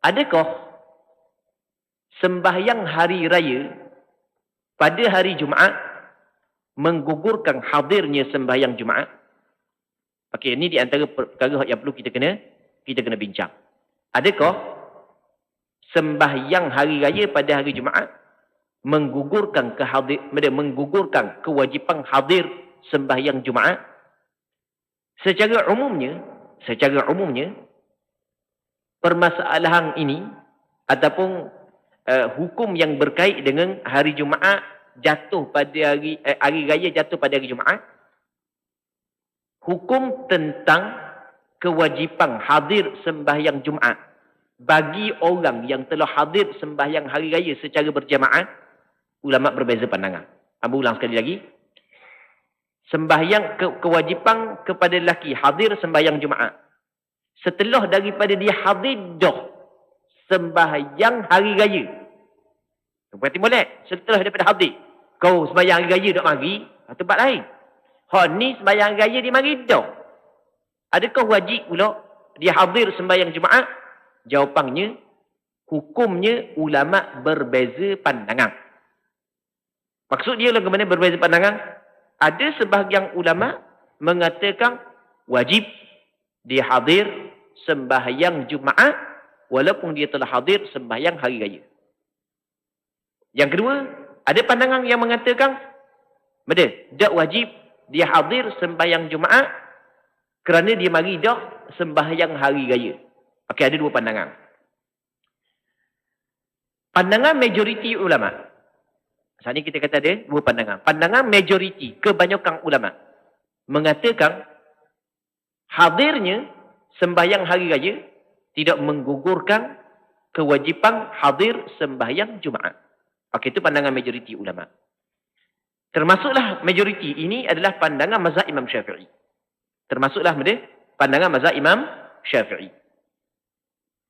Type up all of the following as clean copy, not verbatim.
adakah sembahyang hari raya pada hari Jumaat menggugurkan hadirnya sembahyang Jumaat? Okey, ini di antara perkara yang perlu kita kena bincang. Adakah sembahyang hari raya pada hari Jumaat menggugurkan kewajipan hadir sembahyang Jumaat? Secara umumnya permasalahan ini ataupun hukum yang berkait dengan hari Jumaat jatuh pada hari raya jatuh pada hari Jumaat, hukum tentang kewajipan hadir sembahyang Jumaat bagi orang yang telah hadir sembahyang hari raya secara berjamaah, ulama berbeza pandangan. Abu ulang sekali lagi. Sembahyang kewajipan kepada lelaki hadir sembahyang Jumaat. Setelah daripada dia hadir dah sembahyang hari raya. Berarti boleh. Setelah daripada hadir. Kau sembahyang hari raya tak mari, tempat lain. Hak ni sembahyang hari raya dia mari dah. Adakah wajib pula dia hadir sembahyang Jumaat? Jawapannya, hukumnya ulama berbeza pandangan. Maksud dia ke mana berbeza pandangan? Ada sebahagian ulama mengatakan wajib dia hadir sembahyang Jumaat walaupun dia telah hadir sembahyang hari raya. Yang kedua, ada pandangan yang mengatakan tak wajib dia hadir sembahyang Jumaat kerana dia mari dah sembahyang hari raya. Okey, ada dua pandangan. Pandangan majoriti ulama. Saat ini kita kata ada dua pandangan. Pandangan majoriti, kebanyakan ulama mengatakan hadirnya sembahyang hari raya tidak menggugurkan kewajipan hadir sembahyang Jumaat. Okey, itu pandangan majoriti ulama. Termasuklah majoriti ini adalah pandangan mazhab Imam Syafi'i. Termasuklah pandangan mazhab Imam Syafi'i.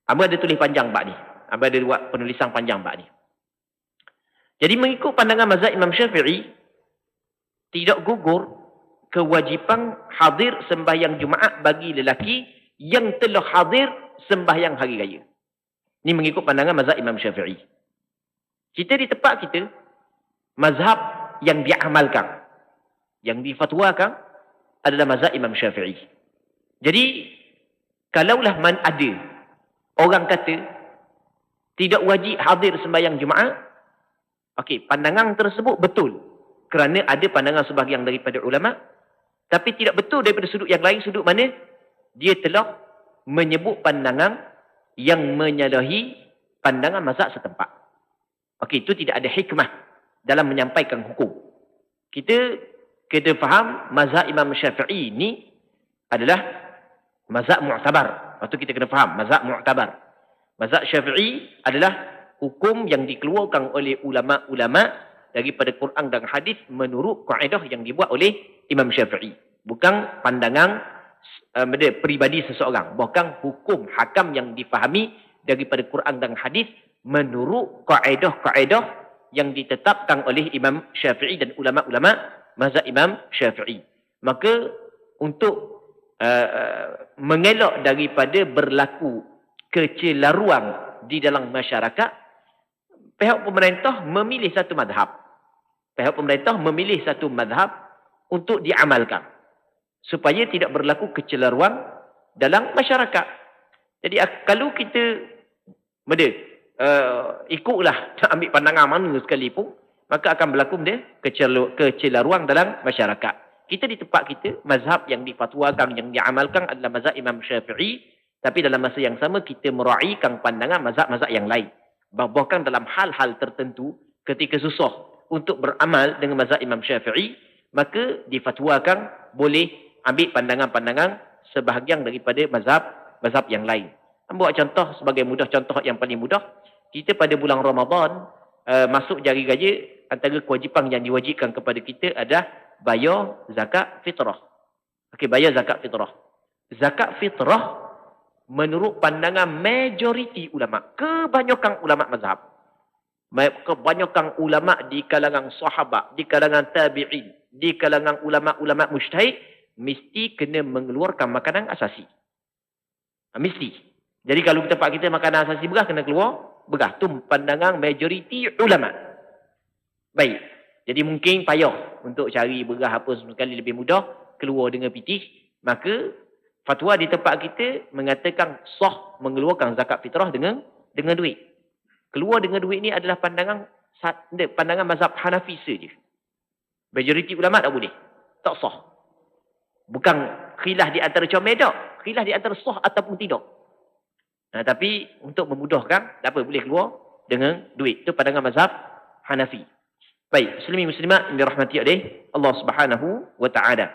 Aba ada tulis panjang bab ni. Aba ada buat penulisan panjang bab ni. Jadi mengikut pandangan mazhab Imam Syafi'i, tidak gugur kewajipan hadir sembahyang Jumaat bagi lelaki yang telah hadir sembahyang hari raya. Ini mengikut pandangan mazhab Imam Syafi'i. Kita di tempat kita, mazhab yang diamalkan, yang difatwakan adalah mazhab Imam Syafi'i. Jadi, kalaulah ada orang kata tidak wajib hadir sembahyang Jumaat, okey, pandangan tersebut betul. Kerana ada pandangan sebahagian daripada ulama, tapi tidak betul daripada sudut yang lain, sudut mana dia telah menyebut pandangan yang menyalahi pandangan mazhab setempat. Okey, itu tidak ada hikmah dalam menyampaikan hukum. Kita faham mazhab Imam Syafi'i ini adalah mazhab mu'tabar. Lepas tu kita kena faham mazhab mu'tabar. Mazhab Syafi'i adalah hukum yang dikeluarkan oleh ulama-ulama daripada Quran dan hadis menurut kaedah yang dibuat oleh Imam Syafi'i. Bukan pandangan peribadi seseorang. Bukan hukum hakam yang difahami daripada Quran dan hadis menurut kaedah-kaedah yang ditetapkan oleh Imam Syafi'i dan ulama-ulama mazhab Imam Syafi'i. Maka untuk mengelak daripada berlaku kecelaruan di dalam masyarakat, pihak pemerintah memilih satu mazhab. Pihak pemerintah memilih satu mazhab untuk diamalkan. Supaya tidak berlaku kecelaruan dalam masyarakat. Jadi kalau kita ikutlah ambil pandangan mana sekalipun, maka akan berlaku kecelaruan dalam masyarakat. Kita di tempat kita, mazhab yang difatwakan, yang diamalkan adalah mazhab Imam Syafi'i. Tapi dalam masa yang sama, kita meraihkan pandangan mazhab-mazhab yang lain. Bahkan dalam hal-hal tertentu, ketika susah untuk beramal dengan mazhab Imam Syafi'i, maka difatwakan boleh ambil pandangan-pandangan sebahagian daripada mazhab yang lain. Buat contoh, sebagai mudah, contoh yang paling mudah, kita pada bulan Ramadan, masuk jari raya, antara kewajipan yang diwajibkan kepada kita adalah bayar zakat fitrah. Okey, bayar zakat fitrah. Zakat fitrah menurut pandangan majoriti ulama, kebanyakan ulama mazhab, kebanyakan ulama di kalangan sahabat, di kalangan tabi'in, di kalangan ulama-ulama mujtahid, mesti kena mengeluarkan makanan asasi. Mesti. Jadi kalau tempat kita makanan asasi berah, kena keluar berah. Itu pandangan majoriti ulama. Baik. Jadi mungkin payah untuk cari berah apa sekali lebih mudah, keluar dengan pitih. Maka fatwa di tempat kita mengatakan sah mengeluarkan zakat fitrah dengan duit. Keluar dengan duit ni adalah pandangan mazhab Hanafi saja. Majoriti ulama tak boleh. Tak sah. Bukan khilaf di antara comel tak. Khilaf di antara sah ataupun tidak. Nah, tapi untuk memudahkan, tak apa, boleh keluar dengan duit. Itu pandangan mazhab Hanafi. Baik, muslimin muslimat yang dirahmati oleh Allah Subhanahu wa taala.